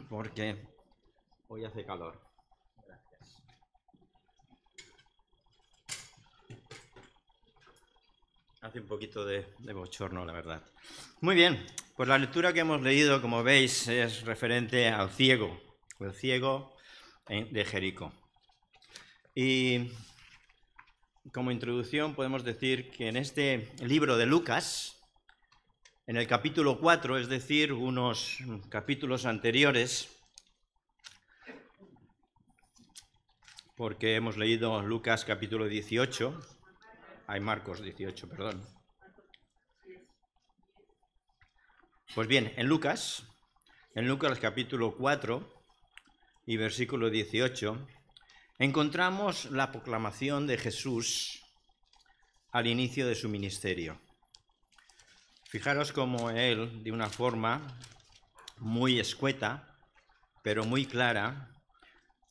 porque hoy hace calor. Gracias. Hace un poquito de bochorno, la verdad. Muy bien, pues la lectura que hemos leído, como veis, es referente al ciego, el ciego de Jericó. Y como introducción podemos decir que en este libro de Lucas, en el capítulo 4, es decir, unos capítulos anteriores, porque hemos leído Lucas capítulo 18, Marcos 18, perdón. Pues bien, en Lucas capítulo 4 y versículo 18, encontramos la proclamación de Jesús al inicio de su ministerio. Fijaros cómo él, de una forma muy escueta, pero muy clara,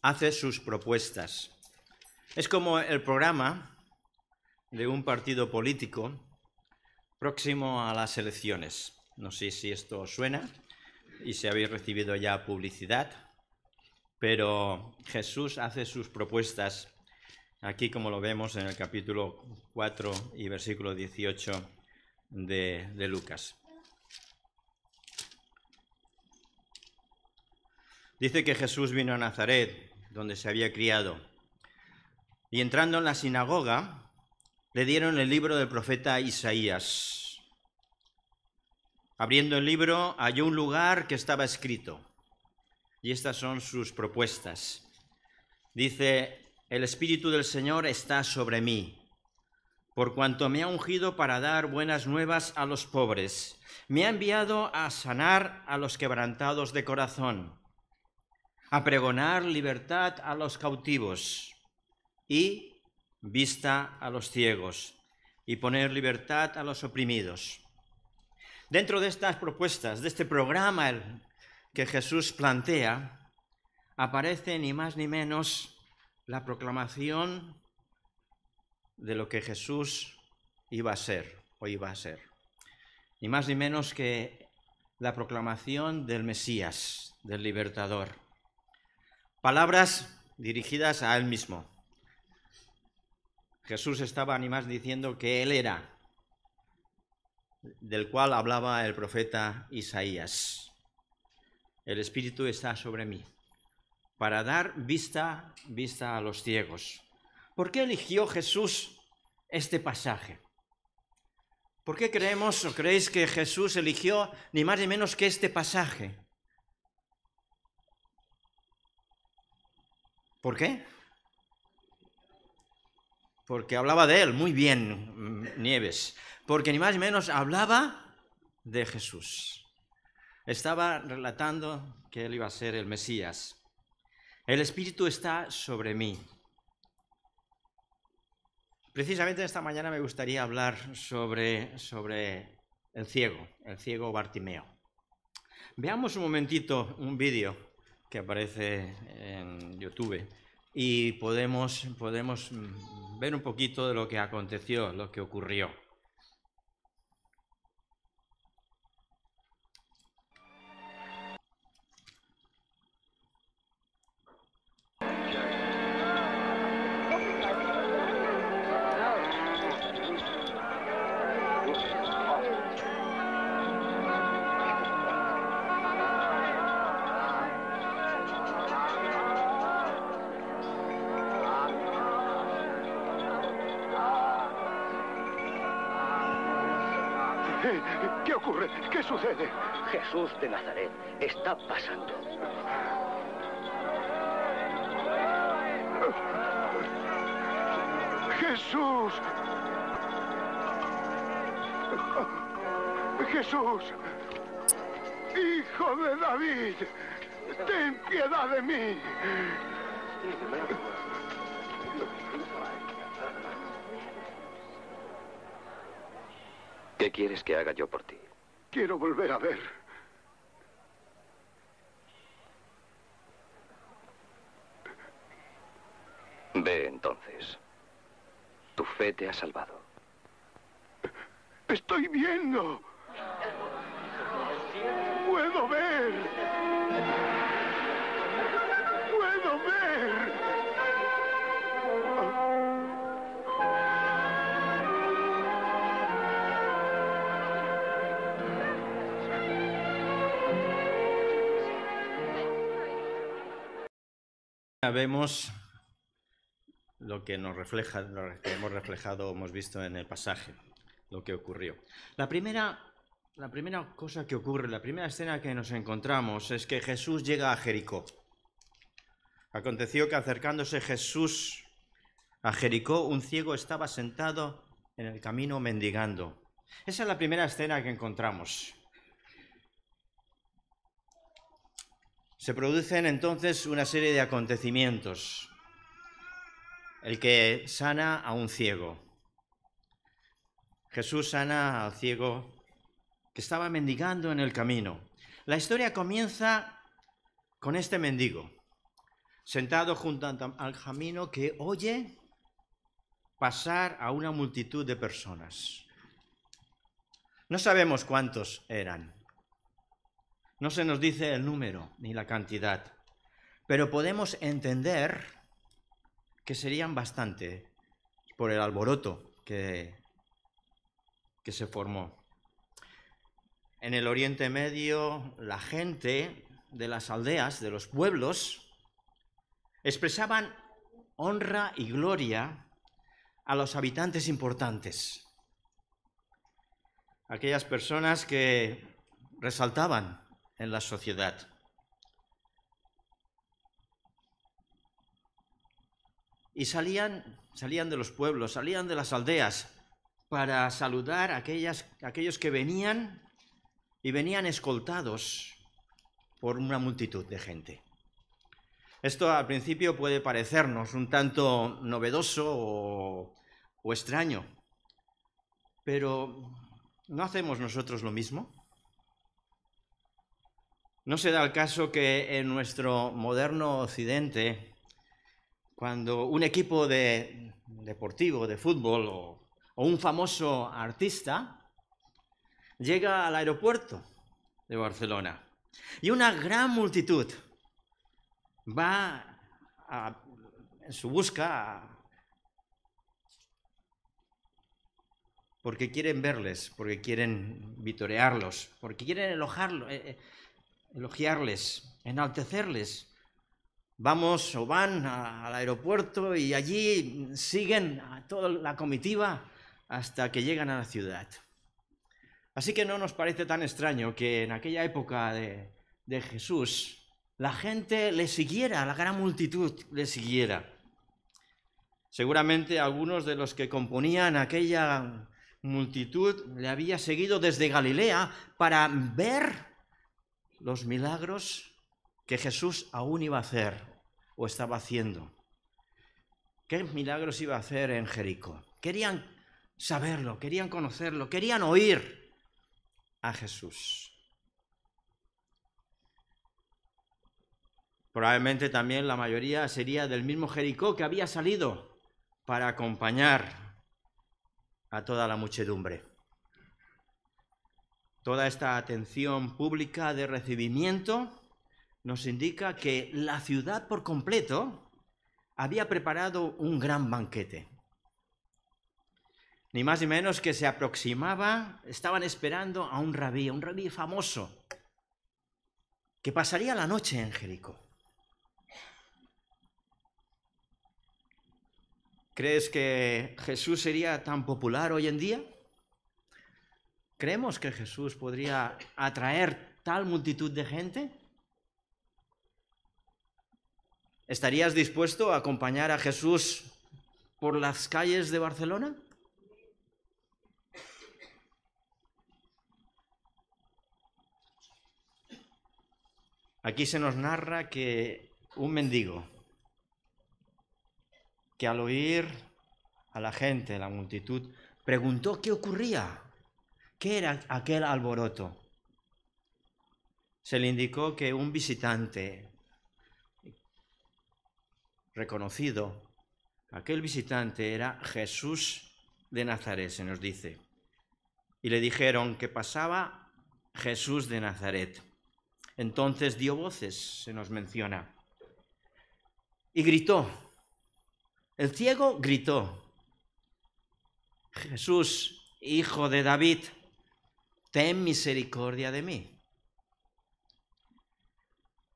hace sus propuestas. Es como el programa de un partido político próximo a las elecciones. No sé si esto os suena y si habéis recibido ya publicidad, pero Jesús hace sus propuestas aquí, como lo vemos en el capítulo 4 y versículo 18 de Lucas. Dice que Jesús vino a Nazaret, donde se había criado, y entrando en la sinagoga, le dieron el libro del profeta Isaías. Abriendo el libro, halló un lugar que estaba escrito, y estas son sus propuestas. Dice: el Espíritu del Señor está sobre mí, por cuanto me ha ungido para dar buenas nuevas a los pobres. Me ha enviado a sanar a los quebrantados de corazón, a pregonar libertad a los cautivos y vista a los ciegos, y poner libertad a los oprimidos. Dentro de estas propuestas, de este programa que Jesús plantea, aparece ni más ni menos la proclamación de lo que Jesús iba a ser, o iba a ser. Ni más ni menos que la proclamación del Mesías, del Libertador. Palabras dirigidas a él mismo. Jesús estaba ni más diciendo que él era, del cual hablaba el profeta Isaías. El Espíritu está sobre mí, para dar vista a los ciegos. ¿Por qué eligió Jesús este pasaje? ¿Por qué creemos o creéis que Jesús eligió ni más ni menos que este pasaje? ¿Por qué? Porque hablaba de él, muy bien, Nieves. Porque ni más ni menos hablaba de Jesús. Estaba relatando que él iba a ser el Mesías. El Espíritu está sobre mí. Precisamente esta mañana me gustaría hablar sobre el ciego Bartimeo. Veamos un momentito un vídeo que aparece en YouTube y podemos ver un poquito de lo que aconteció, lo que ocurrió. ¿Qué ocurre? ¿Qué sucede? Jesús de Nazaret está pasando. ¡Jesús! ¡Jesús! ¡Hijo de David! ¡Ten piedad de mí! ¿Qué quieres que haga yo por ti? Quiero volver a ver. Ve entonces. Tu fe te ha salvado. ¡Estoy viendo! ¡Puedo ver! Vemos lo que nos refleja, lo que hemos reflejado, hemos visto en el pasaje, lo que ocurrió. La primera cosa que ocurre, la primera escena que nos encontramos es que Jesús llega a Jericó. Aconteció que acercándose Jesús a Jericó, un ciego estaba sentado en el camino mendigando. Esa es la primera escena que encontramos. Se producen entonces una serie de acontecimientos. El que sana a un ciego. Jesús sana al ciego que estaba mendigando en el camino. La historia comienza con este mendigo, sentado junto al camino, que oye pasar a una multitud de personas. No sabemos cuántos eran. No se nos dice el número ni la cantidad, pero podemos entender que serían bastante por el alboroto que se formó. En el Oriente Medio, la gente de las aldeas, de los pueblos, expresaban honra y gloria a los habitantes importantes, aquellas personas que resaltaban en la sociedad. Y salían de los pueblos, salían de las aldeas para saludar a aquellos que venían y venían escoltados por una multitud de gente. Esto al principio puede parecernos un tanto novedoso o extraño, pero ¿no hacemos nosotros lo mismo? ¿No se da el caso que en nuestro moderno occidente, cuando un equipo deportivo, de fútbol o un famoso artista llega al aeropuerto de Barcelona y una gran multitud va en su busca porque quieren verles, porque quieren vitorearlos, porque quieren elogiarles, enaltecerles? Vamos o van al aeropuerto y allí siguen a toda la comitiva hasta que llegan a la ciudad. Así que no nos parece tan extraño que en aquella época de Jesús la gente le siguiera, la gran multitud le siguiera. Seguramente algunos de los que componían aquella multitud le había seguido desde Galilea para ver los milagros que Jesús aún iba a hacer o estaba haciendo. ¿Qué milagros iba a hacer en Jericó? Querían saberlo, querían conocerlo, querían oír a Jesús. Probablemente también la mayoría sería del mismo Jericó que había salido para acompañar a toda la muchedumbre. Toda esta atención pública de recibimiento nos indica que la ciudad por completo había preparado un gran banquete. Ni más ni menos que se aproximaba, estaban esperando a un rabí famoso, que pasaría la noche en Jericó. ¿Crees que Jesús sería tan popular hoy en día? ¿Creemos que Jesús podría atraer tal multitud de gente? ¿Estarías dispuesto a acompañar a Jesús por las calles de Barcelona? Aquí se nos narra que un mendigo, que al oír a la gente, la multitud, preguntó qué ocurría, qué era aquel alboroto. Se le indicó que un visitante reconocido, aquel visitante era Jesús de Nazaret, se nos dice. Y le dijeron que pasaba Jesús de Nazaret. Entonces dio voces, se nos menciona, y gritó. El ciego gritó: Jesús, hijo de David, ten misericordia de mí.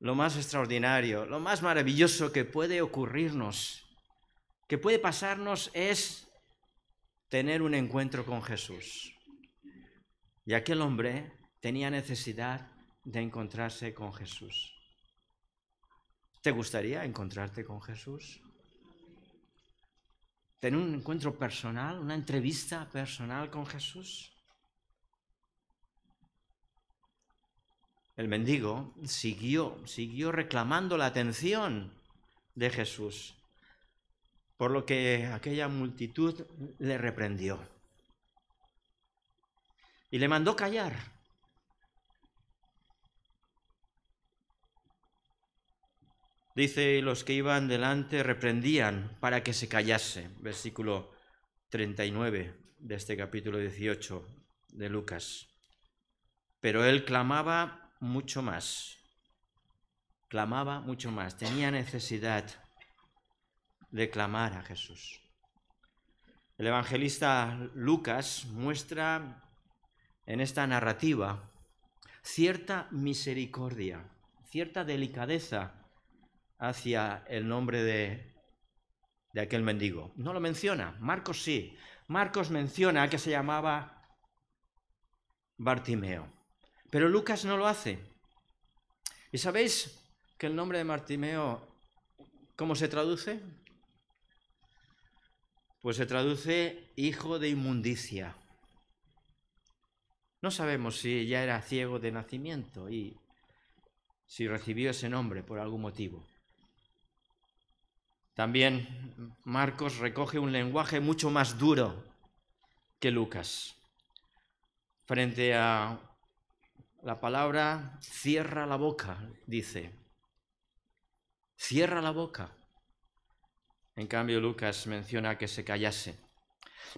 lo más extraordinario, lo más maravilloso que puede ocurrirnos, que puede pasarnos, es tener un encuentro con Jesús. Y aquel hombre tenía necesidad de encontrarse con Jesús. ¿Te gustaría encontrarte con Jesús? ¿Tener un encuentro personal, una entrevista personal con Jesús? El mendigo siguió reclamando la atención de Jesús, por lo que aquella multitud le reprendió y le mandó callar. Dice, los que iban delante reprendían para que se callase. Versículo 39 de este capítulo 18 de Lucas. Pero él clamaba mucho más. Tenía necesidad de clamar a Jesús. El evangelista Lucas muestra en esta narrativa cierta misericordia, cierta delicadeza hacia el nombre de aquel mendigo. No lo menciona, Marcos sí. Marcos menciona que se llamaba Bartimeo, pero Lucas no lo hace. ¿Y sabéis que el nombre de Bartimeo, cómo se traduce? Pues se traduce hijo de inmundicia. No sabemos si ya era ciego de nacimiento y si recibió ese nombre por algún motivo. También Marcos recoge un lenguaje mucho más duro que Lucas. Frente a la palabra cierra la boca, dice. Cierra la boca. En cambio, Lucas menciona que se callase.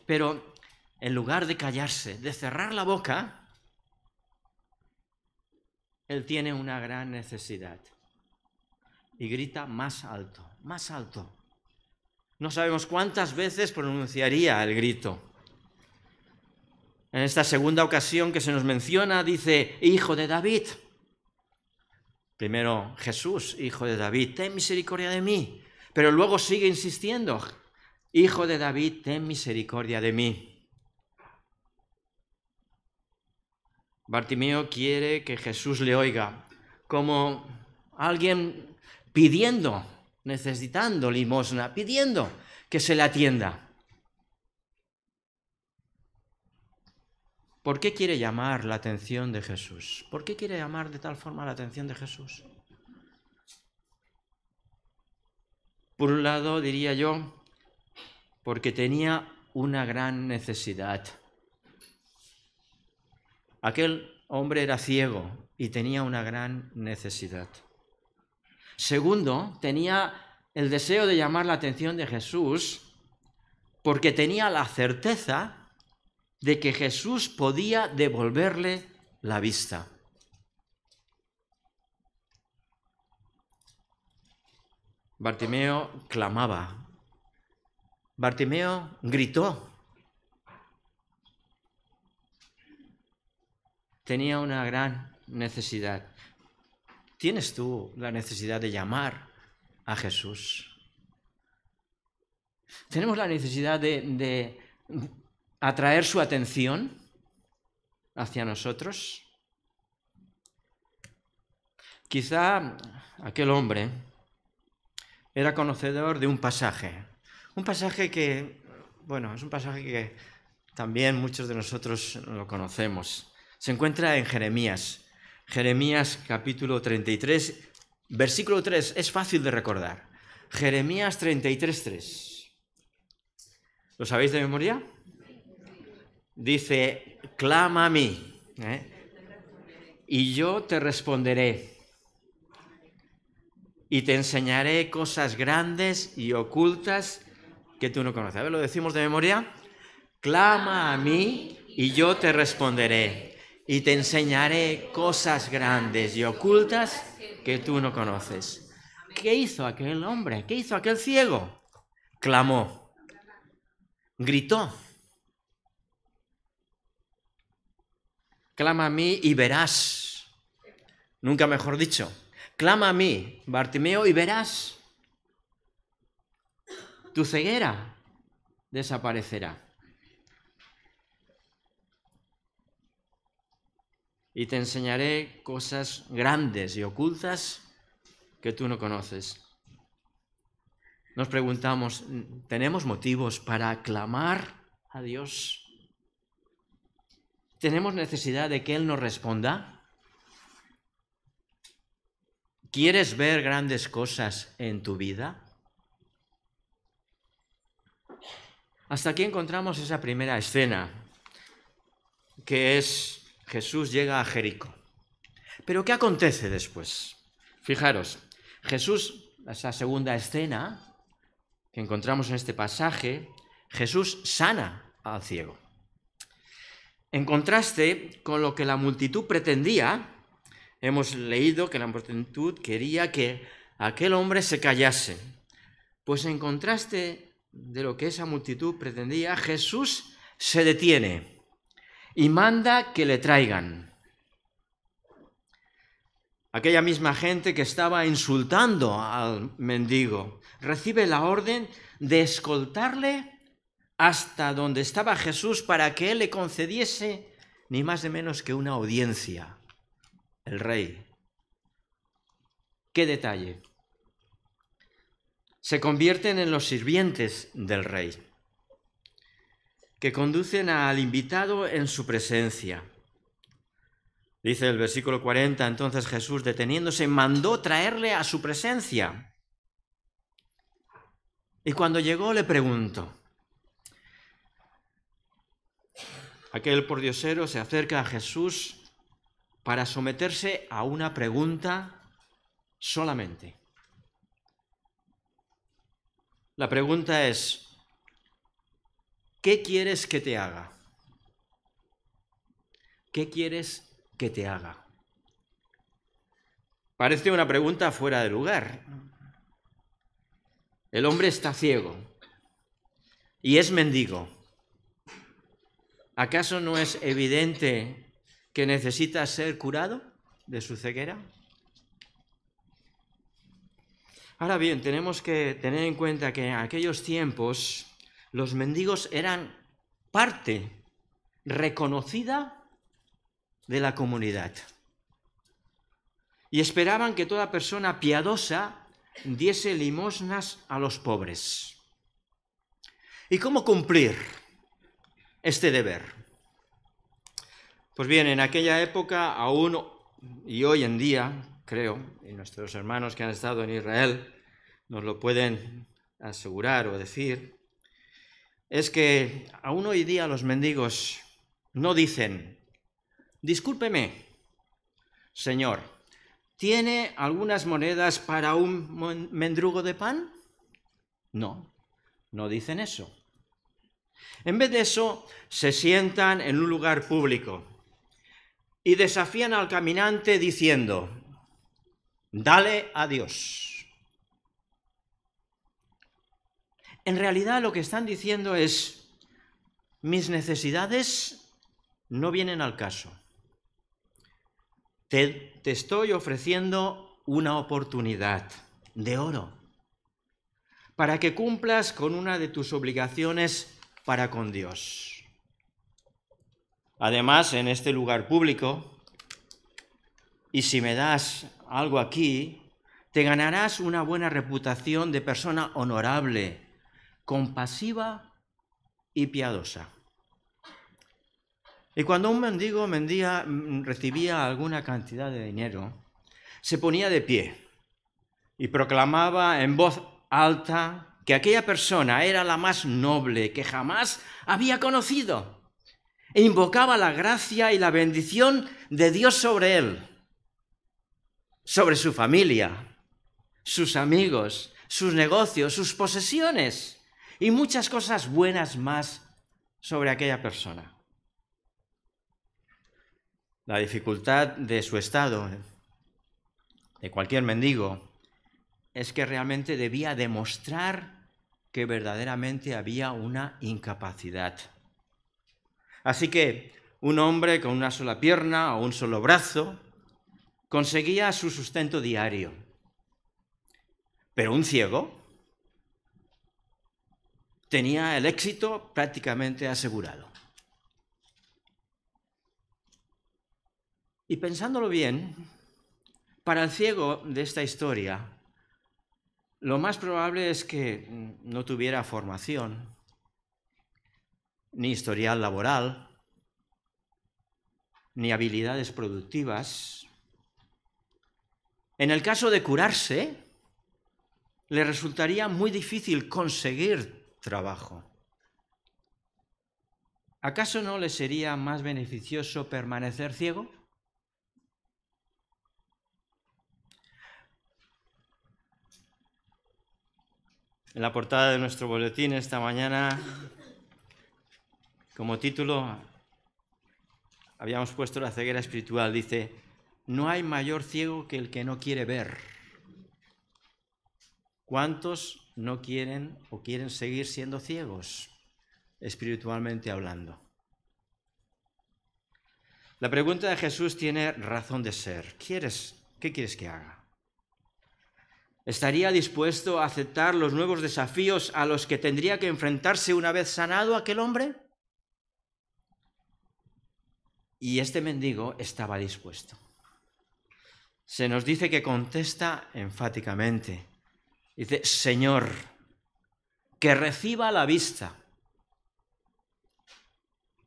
Pero en lugar de callarse, de cerrar la boca, él tiene una gran necesidad. Y grita más alto, más alto. No sabemos cuántas veces pronunciaría el grito. En esta segunda ocasión que se nos menciona, dice, Hijo de David. Primero, Jesús, Hijo de David, ten misericordia de mí. Pero luego sigue insistiendo, Hijo de David, ten misericordia de mí. Bartimeo quiere que Jesús le oiga, como alguien pidiendo, necesitando limosna, pidiendo que se le atienda. ¿Por qué quiere llamar la atención de Jesús? ¿Por qué quiere llamar de tal forma la atención de Jesús? Por un lado, diría yo, porque tenía una gran necesidad. Aquel hombre era ciego y tenía una gran necesidad. Segundo, tenía el deseo de llamar la atención de Jesús porque tenía la certeza de que Jesús podía devolverle la vista. Bartimeo clamaba. Bartimeo gritó. Tenía una gran necesidad. ¿Tienes tú la necesidad de llamar a Jesús? ¿Tenemos la necesidad de atraer su atención hacia nosotros? Quizá aquel hombre era conocedor de un pasaje que, bueno, es un pasaje que también muchos de nosotros lo conocemos. Se encuentra en Jeremías capítulo 33, versículo 3, es fácil de recordar. Jeremías 33, 3. ¿Lo sabéis de memoria? Dice, clama a mí, y yo te responderé, y te enseñaré cosas grandes y ocultas que tú no conoces. A ver, ¿lo decimos de memoria? Clama a mí, y yo te responderé. Y te enseñaré cosas grandes y ocultas que tú no conoces. ¿Qué hizo aquel hombre? ¿Qué hizo aquel ciego? Clamó. Gritó. Clama a mí y verás. Nunca mejor dicho. Clama a mí, Bartimeo, y verás. Tu ceguera desaparecerá. Y te enseñaré cosas grandes y ocultas que tú no conoces. Nos preguntamos, ¿tenemos motivos para clamar a Dios? ¿Tenemos necesidad de que Él nos responda? ¿Quieres ver grandes cosas en tu vida? Hasta aquí encontramos esa primera escena, que es Jesús llega a Jericó. ¿Pero qué acontece después? Fijaros, Jesús, esa segunda escena que encontramos en este pasaje, Jesús sana al ciego. En contraste con lo que la multitud pretendía, hemos leído que la multitud quería que aquel hombre se callase. Pues en contraste de lo que esa multitud pretendía, Jesús se detiene y manda que le traigan. Aquella misma gente que estaba insultando al mendigo recibe la orden de escoltarle hasta donde estaba Jesús para que él le concediese ni más ni menos que una audiencia, el rey. ¡Qué detalle! Se convierten en los sirvientes del rey, que conducen al invitado en su presencia. Dice el versículo 40, entonces Jesús, deteniéndose, mandó traerle a su presencia. Y cuando llegó le preguntó. Aquel pordiosero se acerca a Jesús para someterse a una pregunta solamente. La pregunta es, ¿qué quieres que te haga? ¿Qué quieres que te haga? Parece una pregunta fuera de lugar. El hombre está ciego y es mendigo. ¿Acaso no es evidente que necesita ser curado de su ceguera? Ahora bien, tenemos que tener en cuenta que en aquellos tiempos los mendigos eran parte reconocida de la comunidad y esperaban que toda persona piadosa diese limosnas a los pobres. ¿Y cómo cumplir este deber? Pues bien, en aquella época aún y hoy en día, creo, y nuestros hermanos que han estado en Israel nos lo pueden asegurar o decir, es que aún hoy día los mendigos no dicen, discúlpeme, señor, ¿tiene algunas monedas para un mendrugo de pan? No, no dicen eso. En vez de eso, se sientan en un lugar público y desafían al caminante diciendo, dale a Dios. En realidad lo que están diciendo es, mis necesidades no vienen al caso. Te estoy ofreciendo una oportunidad de oro para que cumplas con una de tus obligaciones para con Dios. Además, en este lugar público, y si me das algo aquí, te ganarás una buena reputación de persona honorable, compasiva y piadosa. Y cuando un mendigo recibía alguna cantidad de dinero, se ponía de pie y proclamaba en voz alta que aquella persona era la más noble que jamás había conocido e invocaba la gracia y la bendición de Dios sobre él, sobre su familia, sus amigos, sus negocios, sus posesiones y muchas cosas buenas más sobre aquella persona. La dificultad de su estado, de cualquier mendigo, es que realmente debía demostrar que verdaderamente había una incapacidad. Así que un hombre con una sola pierna o un solo brazo, conseguía su sustento diario. Pero un ciego tenía el éxito prácticamente asegurado. Y pensándolo bien, para el ciego de esta historia, lo más probable es que no tuviera formación, ni historial laboral, ni habilidades productivas. En el caso de curarse, le resultaría muy difícil conseguir trabajo. ¿Acaso no le sería más beneficioso permanecer ciego? En la portada de nuestro boletín esta mañana, como título, habíamos puesto la ceguera espiritual. Dice, no hay mayor ciego que el que no quiere ver. ¿Cuántos no quieren o quieren seguir siendo ciegos, espiritualmente hablando? La pregunta de Jesús tiene razón de ser. ¿Qué quieres que haga? ¿Estaría dispuesto a aceptar los nuevos desafíos a los que tendría que enfrentarse una vez sanado aquel hombre? Y este mendigo estaba dispuesto. Se nos dice que contesta enfáticamente. Dice, Señor, que reciba la vista.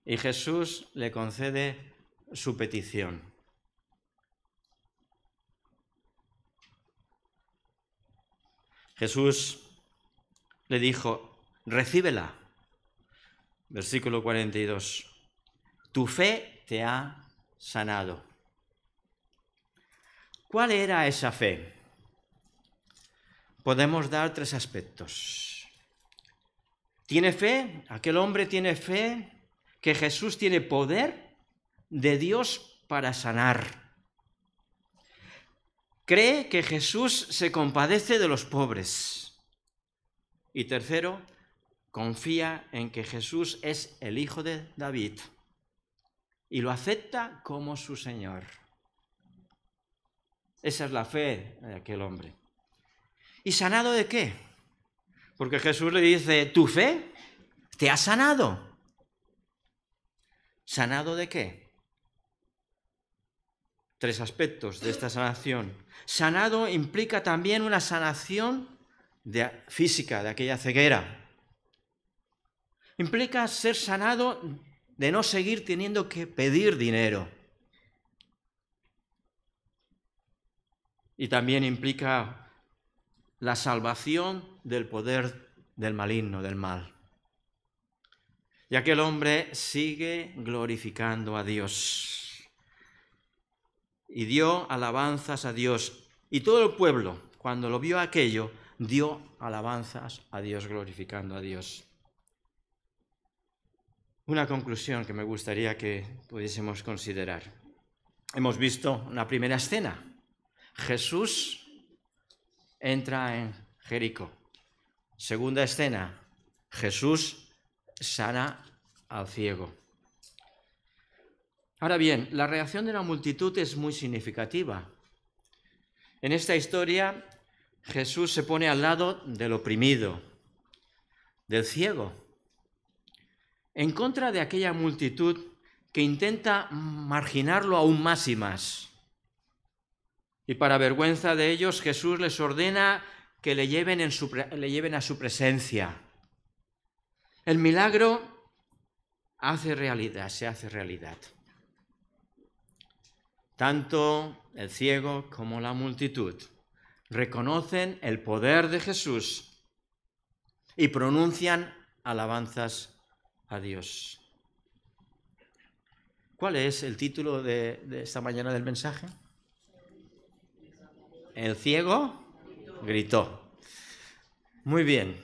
Y Jesús le concede su petición. Jesús le dijo, recíbela. Versículo 42. Tu fe te ha sanado. ¿Cuál era esa fe? Podemos dar tres aspectos. ¿Tiene fe? Aquel hombre tiene fe que Jesús tiene poder de Dios para sanar. Cree que Jesús se compadece de los pobres. Y tercero, confía en que Jesús es el Hijo de David y lo acepta como su Señor. Esa es la fe de aquel hombre. ¿Y sanado de qué? Porque Jesús le dice, tu fe te ha sanado. ¿Sanado de qué? Tres aspectos de esta sanación. Sanado implica también una sanación física de aquella ceguera. Implica ser sanado de no seguir teniendo que pedir dinero. Y también implica la salvación del poder del maligno, del mal. Y aquel hombre sigue glorificando a Dios. Y dio alabanzas a Dios. Y todo el pueblo, cuando lo vio aquello, dio alabanzas a Dios, glorificando a Dios. Una conclusión que me gustaría que pudiésemos considerar. Hemos visto una primera escena. Jesús entra en Jericó. Segunda escena. Jesús sana al ciego. Ahora bien, la reacción de la multitud es muy significativa. En esta historia, Jesús se pone al lado del oprimido, del ciego, en contra de aquella multitud que intenta marginarlo aún más y más. Y para vergüenza de ellos, Jesús les ordena que le lleven a su presencia. El milagro se hace realidad. Tanto el ciego como la multitud reconocen el poder de Jesús y pronuncian alabanzas a Dios. ¿Cuál es el título de esta mañana del mensaje? El ciego gritó. Muy bien,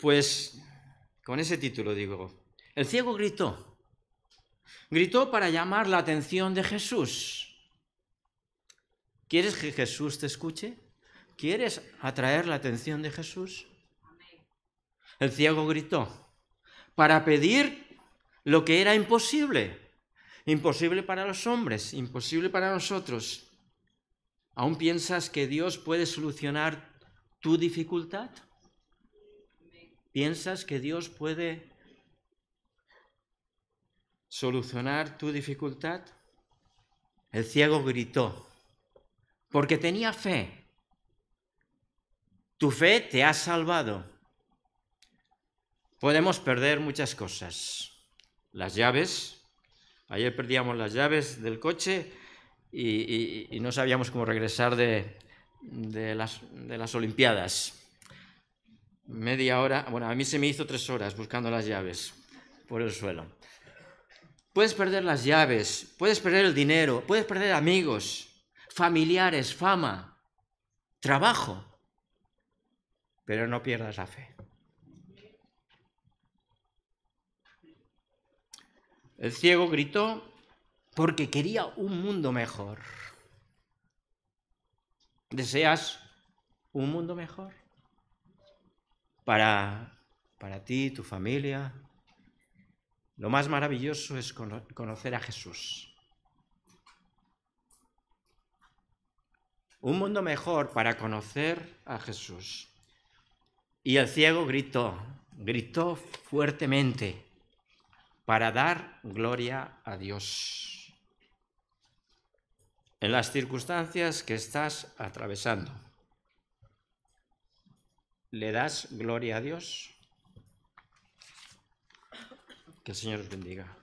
pues con ese título digo, el ciego gritó. Gritó para llamar la atención de Jesús. ¿Quieres que Jesús te escuche? ¿Quieres atraer la atención de Jesús? El ciego gritó para pedir lo que era imposible. Imposible para los hombres, imposible para nosotros. ¿Aún piensas que Dios puede solucionar tu dificultad? ¿Piensas que Dios puede solucionar tu dificultad? El ciego gritó, porque tenía fe. Tu fe te ha salvado. Podemos perder muchas cosas. Las llaves. Ayer perdíamos las llaves del coche y no sabíamos cómo regresar de las Olimpiadas. Media hora, bueno, a mí se me hizo 3 horas buscando las llaves por el suelo. Puedes perder las llaves, puedes perder el dinero, puedes perder amigos, familiares, fama, trabajo, pero no pierdas la fe. El ciego gritó porque quería un mundo mejor. ¿Deseas un mundo mejor? Para ti, tu familia. Lo más maravilloso es conocer a Jesús. Un mundo mejor para conocer a Jesús. Y el ciego gritó fuertemente para dar gloria a Dios. En las circunstancias que estás atravesando, ¿le das gloria a Dios? Que el Señor os bendiga.